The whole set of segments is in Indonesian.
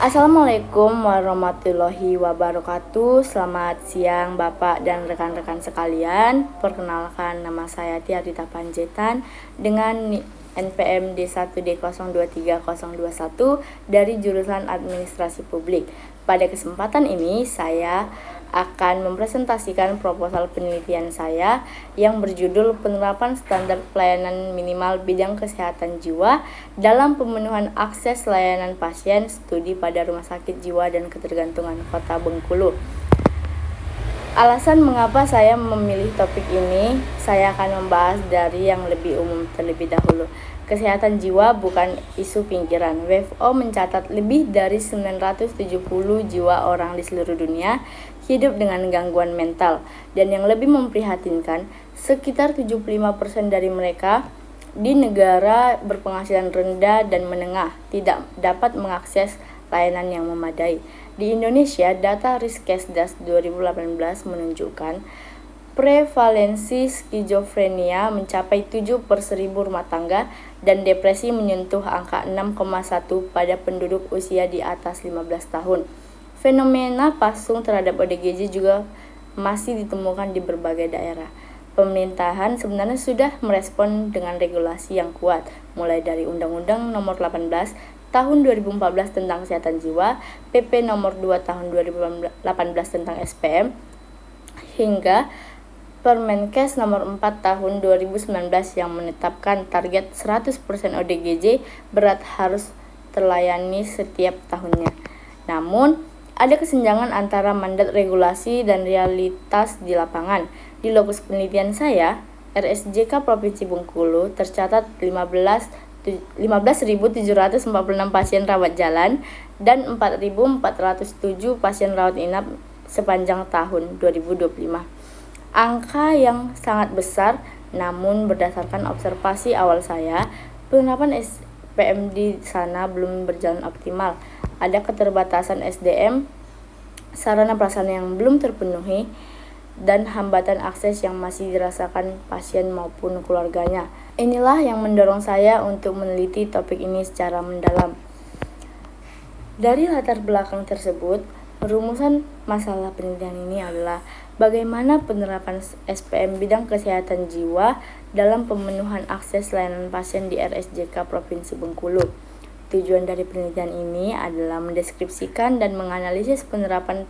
Assalamualaikum warahmatullahi wabarakatuh. Selamat siang Bapak dan rekan-rekan sekalian. Perkenalkan, nama saya Tia Rita Panjaitan dengan NPM D1D023021 dari jurusan Administrasi Publik. Pada kesempatan ini saya akan mempresentasikan proposal penelitian saya yang berjudul Penerapan Standar Pelayanan Minimal Bidang Kesehatan Jiwa dalam Pemenuhan Akses Layanan Pasien Studi pada Rumah Sakit Jiwa dan Ketergantungan Kota Bengkulu. Alasan mengapa saya memilih topik ini, saya akan membahas dari yang lebih umum terlebih dahulu. Kesehatan jiwa bukan isu pinggiran. WHO mencatat lebih dari 970 jiwa orang di seluruh dunia hidup dengan gangguan mental, dan yang lebih memprihatinkan, sekitar 75% dari mereka di negara berpenghasilan rendah dan menengah tidak dapat mengakses layanan yang memadai. Di Indonesia, data Riskesdas 2018 menunjukkan prevalensi skizofrenia mencapai 7 per 1000 rumah tangga dan depresi menyentuh angka 6,1 pada penduduk usia di atas 15 tahun. Fenomena pasung terhadap ODGJ juga masih ditemukan di berbagai daerah. Pemerintahan sebenarnya sudah merespon dengan regulasi yang kuat, mulai dari Undang-Undang Nomor 18 Tahun 2014 tentang Kesehatan Jiwa, PP Nomor 2 Tahun 2018 tentang SPM, hingga Permenkes Nomor 4 Tahun 2019 yang menetapkan target 100% ODGJ berat harus terlayani setiap tahunnya. Namun, ada kesenjangan antara mandat regulasi dan realitas di lapangan. Di lokus penelitian saya, RSJK Provinsi Bengkulu tercatat 15.746 pasien rawat jalan dan 4.407 pasien rawat inap sepanjang tahun 2025. Angka yang sangat besar, namun berdasarkan observasi awal saya, penerapan SPM di sana belum berjalan optimal. Ada keterbatasan SDM, sarana prasarana yang belum terpenuhi, dan hambatan akses yang masih dirasakan pasien maupun keluarganya. Inilah yang mendorong saya untuk meneliti topik ini secara mendalam. Dari latar belakang tersebut, rumusan masalah penelitian ini adalah bagaimana penerapan SPM bidang kesehatan jiwa dalam pemenuhan akses layanan pasien di RSJK Provinsi Bengkulu. Tujuan dari penelitian ini adalah mendeskripsikan dan menganalisis penerapan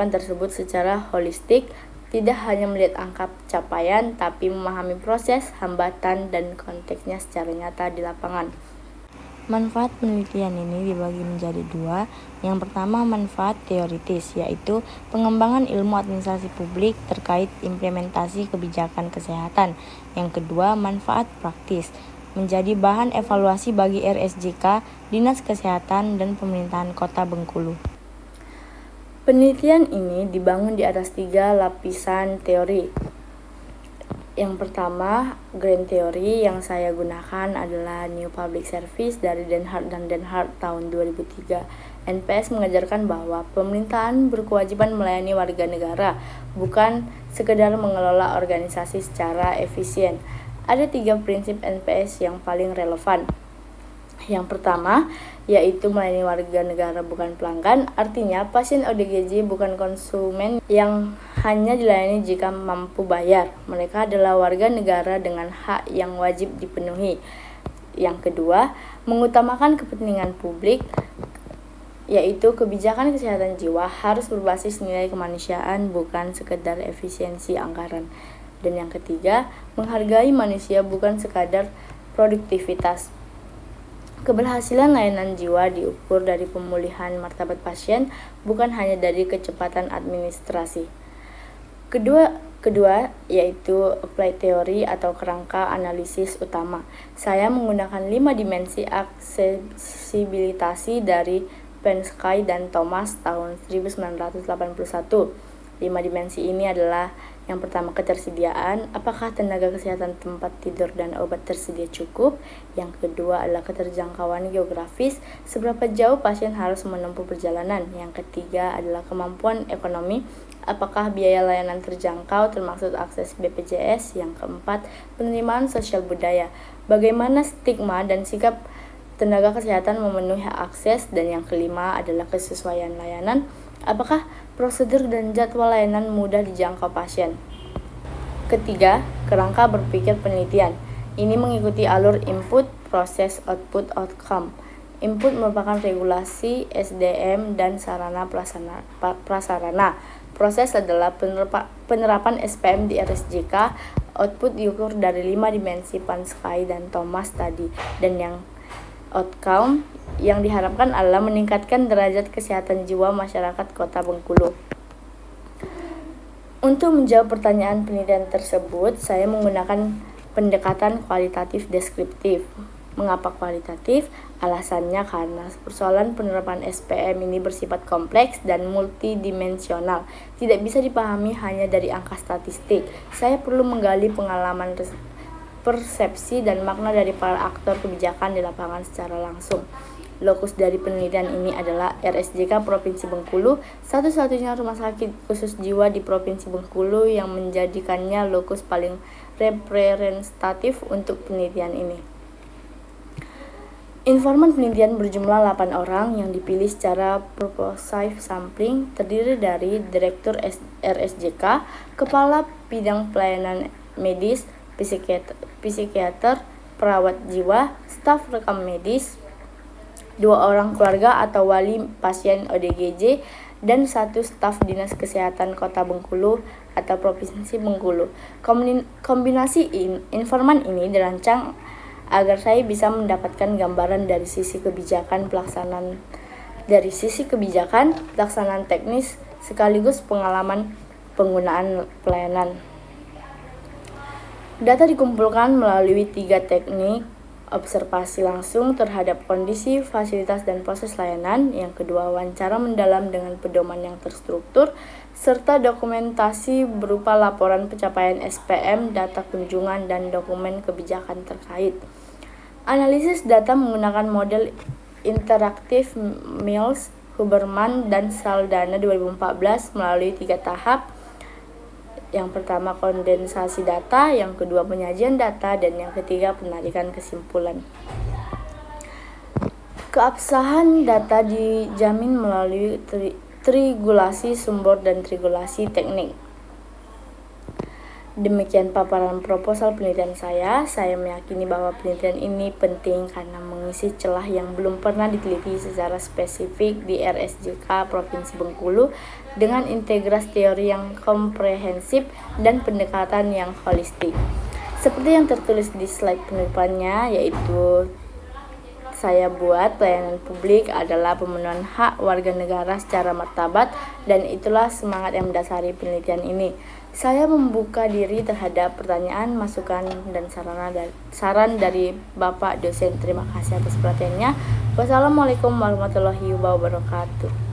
tersebut secara holistik, tidak hanya melihat angka capaian, tapi memahami proses, hambatan, dan konteksnya secara nyata di lapangan. Manfaat penelitian ini dibagi menjadi dua. Yang pertama, manfaat teoritis, yaitu pengembangan ilmu administrasi publik terkait implementasi kebijakan kesehatan. Yang kedua, manfaat praktis, menjadi bahan evaluasi bagi RSJK, Dinas Kesehatan, dan Pemerintahan Kota Bengkulu. Penelitian ini dibangun di atas 3 lapisan teori. Yang pertama, grand theory yang saya gunakan adalah New Public Service dari Den Haag dan Den Haag tahun 2003. NPS mengajarkan bahwa pemerintahan berkewajiban melayani warga negara, bukan sekedar mengelola organisasi secara efisien. Ada 3 prinsip NPS yang paling relevan. Yang pertama, yaitu melayani warga negara bukan pelanggan, artinya pasien ODGJ bukan konsumen yang hanya dilayani jika mampu bayar. Mereka adalah warga negara dengan hak yang wajib dipenuhi. Yang kedua, mengutamakan kepentingan publik, yaitu kebijakan kesehatan jiwa harus berbasis nilai kemanusiaan, bukan sekedar efisiensi anggaran. Dan yang ketiga, menghargai manusia bukan sekadar produktivitas. Keberhasilan layanan jiwa diukur dari pemulihan martabat pasien, bukan hanya dari kecepatan administrasi. Kedua yaitu applied theory atau kerangka analisis utama. Saya menggunakan 5 dimensi aksesibilitas dari Pensky dan Thomas tahun 1981. 5 dimensi ini adalah: yang pertama, ketersediaan, apakah tenaga kesehatan, tempat tidur, dan obat tersedia cukup. Yang kedua adalah keterjangkauan geografis, seberapa jauh pasien harus menempuh perjalanan. Yang ketiga adalah kemampuan ekonomi, apakah biaya layanan terjangkau termasuk akses BPJS. Yang keempat, penerimaan sosial budaya, bagaimana stigma dan sikap tenaga kesehatan memenuhi hak akses, dan yang kelima adalah kesesuaian layanan. Apakah prosedur dan jadwal layanan mudah dijangkau pasien? Ketiga, kerangka berpikir penelitian. Ini mengikuti alur input, proses, output, outcome. Input merupakan regulasi SDM dan sarana prasarana. Proses adalah penerapan SPM di RSJK. Output diukur dari 5 dimensi Pansky dan Thomas tadi. Dan yang outcome yang diharapkan adalah meningkatkan derajat kesehatan jiwa masyarakat Kota Bengkulu. Untuk menjawab pertanyaan penelitian tersebut, saya menggunakan pendekatan kualitatif deskriptif. Mengapa kualitatif? Alasannya karena persoalan penerapan SPM ini bersifat kompleks dan multidimensional, tidak bisa dipahami hanya dari angka statistik. Saya perlu menggali pengalaman, persepsi, dan makna dari para aktor kebijakan di lapangan secara langsung. Lokus dari penelitian ini adalah RSJK Provinsi Bengkulu, satu-satunya rumah sakit khusus jiwa di Provinsi Bengkulu yang menjadikannya lokus paling representatif untuk penelitian ini. Informan penelitian berjumlah 8 orang yang dipilih secara proportive sampling, terdiri dari Direktur RSJK, Kepala Bidang Pelayanan Medis, psikiater, perawat jiwa, staf rekam medis, 2 orang keluarga atau wali pasien ODGJ, dan 1 staf Dinas Kesehatan Kota Bengkulu atau Provinsi Bengkulu. Kombinasi informan ini dirancang agar saya bisa mendapatkan gambaran dari sisi kebijakan pelaksanaan teknis sekaligus pengalaman penggunaan pelayanan. Data dikumpulkan melalui 3 teknik: observasi langsung terhadap kondisi, fasilitas, dan proses layanan. Yang kedua, wawancara mendalam dengan pedoman yang terstruktur, serta dokumentasi berupa laporan pencapaian SPM, data kunjungan, dan dokumen kebijakan terkait. Analisis data menggunakan model interaktif Mills, Huberman, dan Saldana 2014 melalui 3 tahap. Yang pertama kondensasi data, yang kedua penyajian data, dan yang ketiga penarikan kesimpulan. Keabsahan data dijamin melalui triangulasi sumber dan triangulasi teknik. Demikian paparan proposal penelitian saya. Saya meyakini bahwa penelitian ini penting karena mengisi celah yang belum pernah diteliti secara spesifik di RSJK Provinsi Bengkulu dengan integrasi teori yang komprehensif dan pendekatan yang holistik. Seperti yang tertulis di slide penutupannya, yaitu saya buat pelayanan publik adalah pemenuhan hak warga negara secara martabat, dan itulah semangat yang mendasari penelitian ini. Saya membuka diri terhadap pertanyaan, masukan, dan saran dari Bapak dosen. Terima kasih atas perhatiannya. Wassalamualaikum warahmatullahi wabarakatuh.